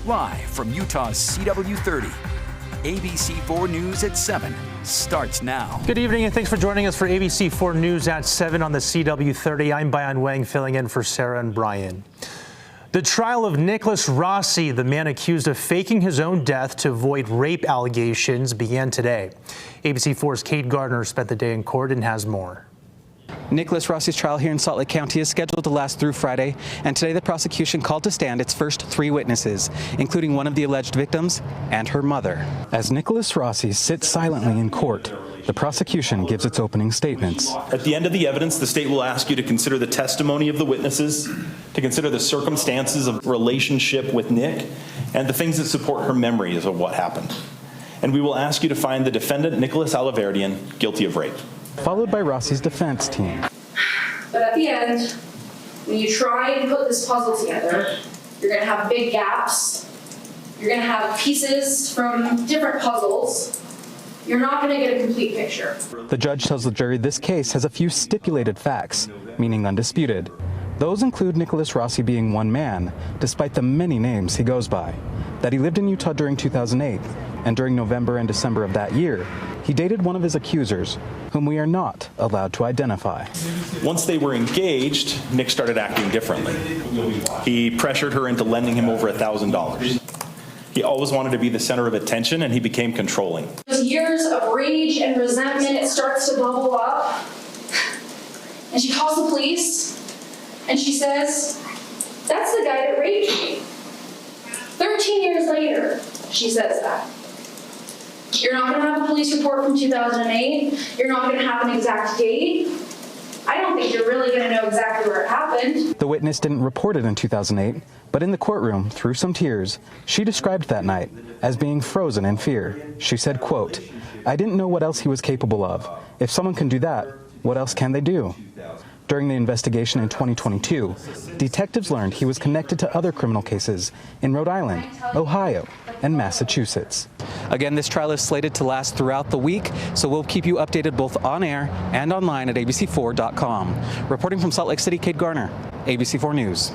Live from Utah's CW30, ABC4 News at 7 starts now. Good evening and thanks for joining us for ABC4 News at 7 on the CW30. I'm Bayan Wang filling in for Sarah and Brian. The trial of Nicholas Rossi, the man accused of faking his own death to avoid rape allegations, began today. ABC4's Kate Gardner spent the day in court and has more. Nicholas Rossi's trial here in Salt Lake County is scheduled to last through Friday, and today the prosecution called to stand its first 3 witnesses, including one of the alleged victims and her mother. As Nicholas Rossi sits silently in court, the prosecution gives its opening statements. At the end of the evidence, the state will ask you to consider the testimony of the witnesses, to consider the circumstances of relationship with Nick, and the things that support her memories of what happened. And we will ask you to find the defendant, Nicholas Alaverdian, guilty of rape. Followed by Rossi's defense team. But at the end, when you try and put this puzzle together, you're going to have big gaps. You're going to have pieces from different puzzles. You're not going to get a complete picture. The judge tells the jury this case has a few stipulated facts, meaning undisputed. Those include Nicholas Rossi being one man, despite the many names he goes by. That he lived in Utah during 2008, and during November and December of that year, he dated one of his accusers, whom we are not allowed to identify. Once they were engaged, Nick started acting differently. He pressured her into lending him over $1,000. He always wanted to be the center of attention, and he became controlling. Years of rage and resentment, it starts to bubble up. And she calls the police, and she says, "That's the guy that raped me." 13 years later, she says that. You're not going to have a police report from 2008. You're not going to have an exact date. I don't think you're really going to know exactly where it happened. The witness didn't report it in 2008, but in the courtroom, through some tears, she described that night as being frozen in fear. She said, quote, "I didn't know what else he was capable of. If someone can do that, what else can they do?" During the investigation in 2022, detectives learned he was connected to other criminal cases in Rhode Island, Ohio, and Massachusetts. Again, this trial is slated to last throughout the week, so we'll keep you updated both on air and online at abc4.com. Reporting from Salt Lake City, Kate Garner, ABC4 News.